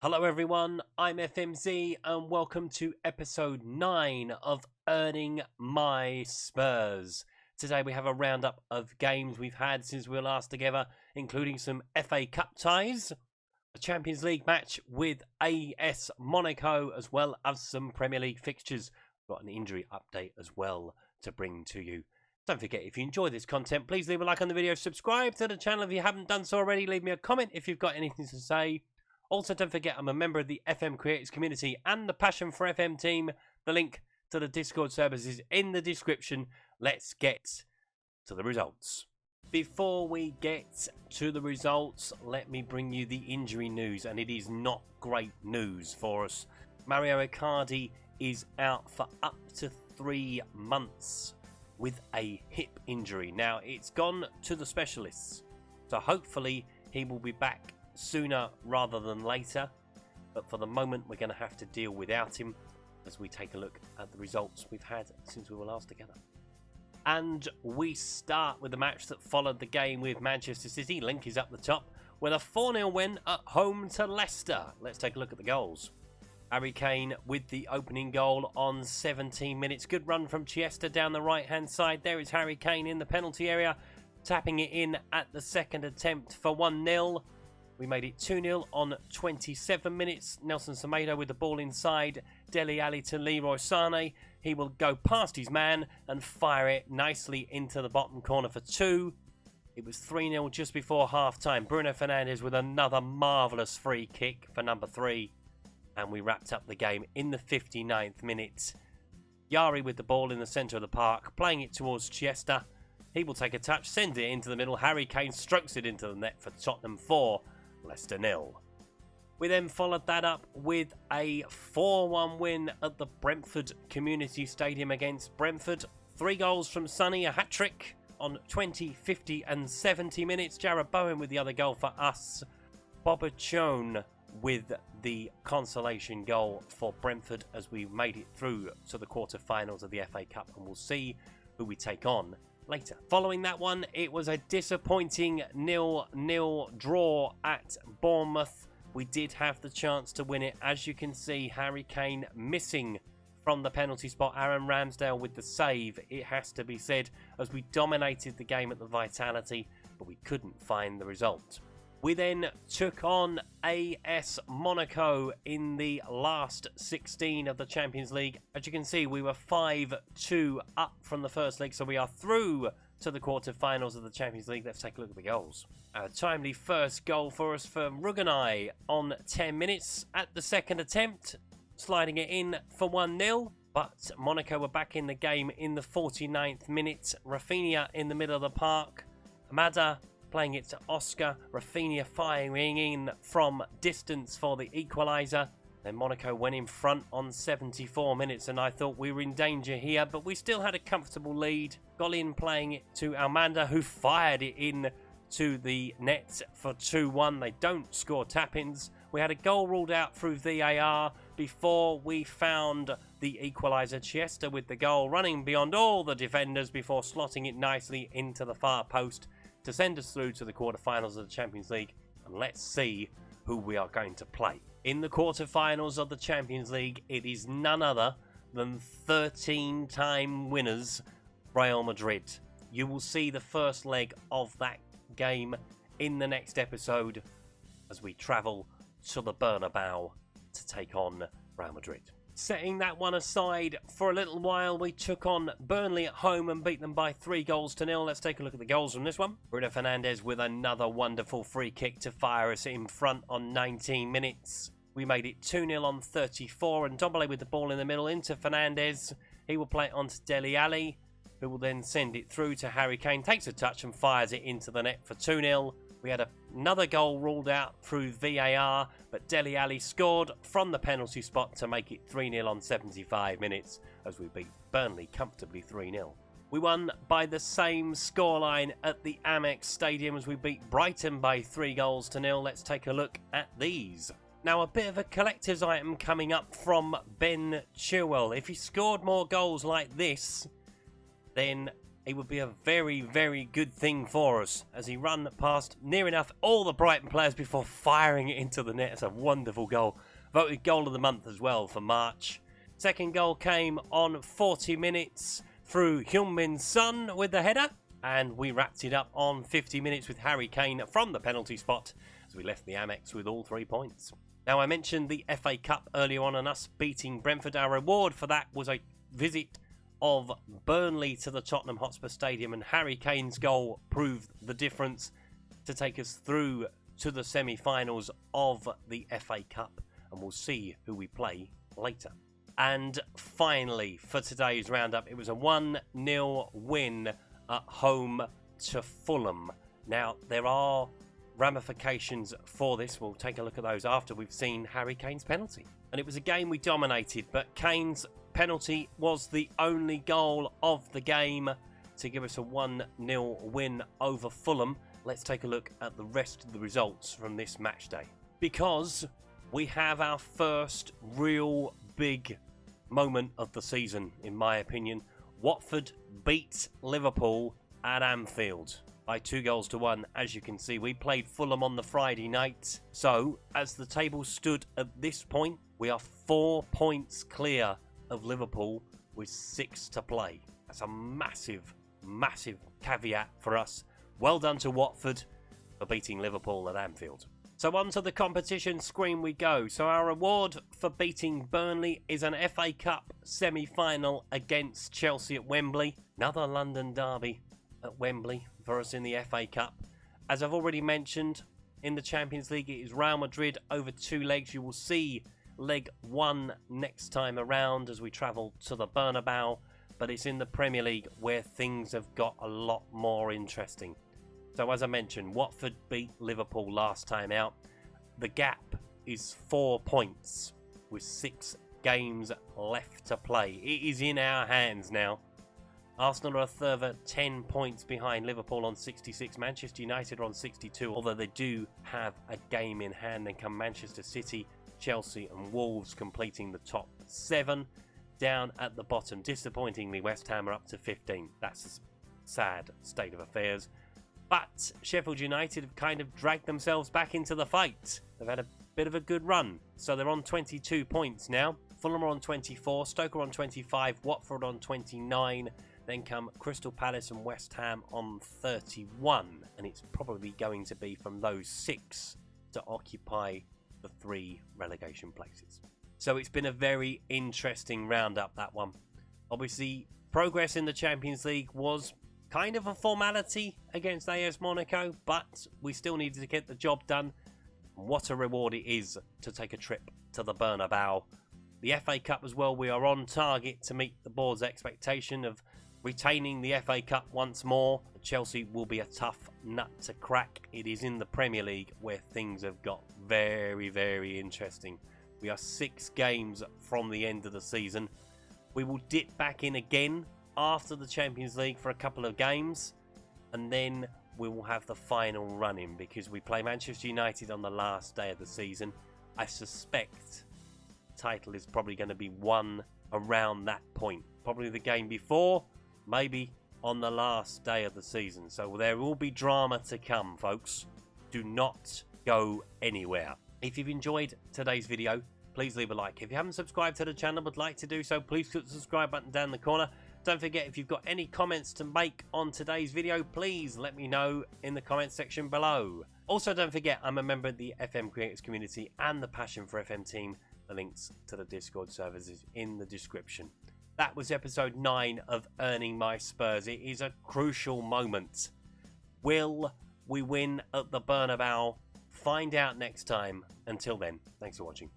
Hello everyone, I'm FMZ and welcome to episode 9 of Earning My Spurs. Today we have a roundup of games we've had since we were last together, including some FA Cup ties, a Champions League match with AS Monaco, as well as some Premier League fixtures. We've got an injury update as well to bring to you. Don't forget, if you enjoy this content, please leave a like on the video, subscribe to the channel if you haven't done so already, leave me a comment if you've got anything to say. Also, don't forget, I'm a member of the FM Creators community and the Passion for FM team. The link to the Discord servers is in the description. Let's get to the results. Before we get to the results, let me bring you the injury news, and it is not great news for us. Mario Icardi is out for up to 3 months with a hip injury. Now, it's gone to the specialists, so hopefully he will be back sooner rather than later, but for the moment we're going to have to deal without him as we take a look at the results we've had since we were last together. And we start with the match that followed the game with Manchester City. Link is up the top with a 4-0 win at home to Leicester. Let's take a look at the goals. Harry Kane with the opening goal on 17 minutes. Good run from Chiesa down the right hand side. There is Harry Kane in the penalty area, tapping it in at the second attempt for 1-0. We made it 2-0 on 27 minutes. Nelson Semedo with the ball inside. Dele Alli to Leroy Sané. He will go past his man and fire it nicely into the bottom corner for 2. It was 3-0 just before half-time. Bruno Fernandes with another marvellous free kick for number 3. And we wrapped up the game in the 59th minute. Yari with the ball in the centre of the park, playing it towards Chiesa. He will take a touch, send it into the middle. Harry Kane strokes it into the net for Tottenham 4. Leicester 0. We then followed that up with a 4-1 win at the Brentford Community Stadium against Brentford. 3 goals from Sonny, a hat-trick on 20, 50 and 70 minutes. Jarrod Bowen with the other goal for us. Bobichone with the consolation goal for Brentford as we made it through to the quarter-finals of the FA Cup, and we'll see who we take on later. Following that one, it was a disappointing 0-0 draw at Bournemouth. We did have the chance to win it. As you can see, Harry Kane missing from the penalty spot. Aaron Ramsdale with the save, it has to be said, as we dominated the game at the Vitality, but we couldn't find the result. We then took on AS Monaco in the last 16 of the Champions League. As you can see, we were 5-2 up from the first leg, so we are through to the quarter-finals of the Champions League. Let's take a look at the goals. A timely first goal for us from Ruganai on 10 minutes at the second attempt, sliding it in for 1-0. But Monaco were back in the game in the 49th minute. Rafinha in the middle of the park. Amada playing it to Oscar. Rafinha firing in from distance for the equaliser. Then Monaco went in front on 74 minutes, and I thought we were in danger here, but we still had a comfortable lead. Golin playing it to Almanda, who fired it in to the net for 2-1. They don't score tap-ins. We had a goal ruled out through VAR before we found the equaliser. Chiesa with the goal, running beyond all the defenders before slotting it nicely into the far post to send us through to the quarterfinals of the Champions League. And let's see who we are going to play. In the quarterfinals of the Champions League, it is none other than 13-time winners Real Madrid. You will see the first leg of that game in the next episode as we travel to the Bernabeu to take on Real Madrid. Setting that one aside for a little while, we took on Burnley at home and beat them by 3-0. Let's take a look at the goals from this one. Bruno Fernandes with another wonderful free kick to fire us in front on 19 minutes. We made it 2-0 on 34, and Dombele with the ball in the middle into Fernandes. He will play it on to Dele Alli, who will then send it through to Harry Kane. Takes a touch and fires it into the net for 2-0. We had another goal ruled out through VAR, but Dele Alli scored from the penalty spot to make it 3-0 on 75 minutes as we beat Burnley comfortably 3-0. We won by the same scoreline at the Amex Stadium as we beat Brighton by 3-0. Let's take a look at these. Now, a bit of a collector's item coming up from Ben Chilwell. If he scored more goals like this, then it would be a very, very good thing for us as he run past near enough all the Brighton players before firing it into the net. It's a wonderful goal. Voted goal of the month as well for March. Second goal came on 40 minutes through Heung-min Son with the header. And we wrapped it up on 50 minutes with Harry Kane from the penalty spot as we left the Amex with all 3 points. Now, I mentioned the FA Cup earlier on and us beating Brentford. Our reward for that was a visit of Burnley to the Tottenham Hotspur Stadium, and Harry Kane's goal proved the difference to take us through to the semi-finals of the FA Cup, and we'll see who we play later. And finally, for today's roundup, it was a 1-0 win at home to Fulham. Now, there are ramifications for this. We'll take a look at those after we've seen Harry Kane's penalty. And it was a game we dominated, but Kane's penalty was the only goal of the game to give us a 1-0 win over Fulham. Let's take a look at the rest of the results from this match day, because we have our first real big moment of the season, in my opinion. Watford beat Liverpool at Anfield by 2-1. As you can see, we played Fulham on the Friday night. So, as the table stood at this point, we are 4 points clear of Liverpool with 6 to play. That's a massive, massive caveat for us. Well done to Watford for beating Liverpool at Anfield. So onto the competition screen we go. So our reward for beating Burnley is an FA Cup semi-final against Chelsea at Wembley. Another London derby at Wembley for us in the FA Cup. As I've already mentioned, in the Champions League it is Real Madrid over 2 legs. You will see leg 1 next time around as we travel to the Bernabeu. But it's in the Premier League where things have got a lot more interesting. So as I mentioned, Watford beat Liverpool last time out. The gap is 4 points with 6 games left to play. It is in our hands now. Arsenal are a further 10 points behind Liverpool on 66. Manchester United are on 62, although they do have a game in hand. Then come Manchester City, Chelsea and Wolves completing the top 7. Down at the bottom, disappointingly, West Ham are up to 15. That's a sad state of affairs. But Sheffield United have kind of dragged themselves back into the fight. They've had a bit of a good run. So they're on 22 points now. Fulham are on 24, Stoke are on 25, Watford on 29. Then come Crystal Palace and West Ham on 31. And it's probably going to be from those 6 to occupy the 3 relegation places. So it's been a very interesting roundup, that one. Obviously, progress in the Champions League was kind of a formality against AS Monaco, but we still needed to get the job done. What a reward it is to take a trip to the Bernabeu. The FA Cup as well, we are on target to meet the board's expectation of retaining the FA Cup once more. Chelsea will be a tough nut to crack. It is in the Premier League where things have got very, very interesting. We are 6 games from the end of the season. We will dip back in again after the Champions League for a couple of games, and then we will have the final run-in because we play Manchester United on the last day of the season. I suspect the title is probably going to be won around that point. Probably the game before, maybe on the last day of the season. So there will be drama to come, folks. Do not go anywhere. If you've enjoyed today's video, please leave a like. If you haven't subscribed to the channel but would like to do so, please click the subscribe button down the corner. Don't forget, if you've got any comments to make on today's video, please let me know in the comments section below. Also, don't forget, I'm a member of the FM Creators community and the Passion for FM team. The links to the Discord servers is in the description. That was episode 9 of Earning My Spurs. It is a crucial moment. Will we win at the Bernabeu? Find out next time. Until then, thanks for watching.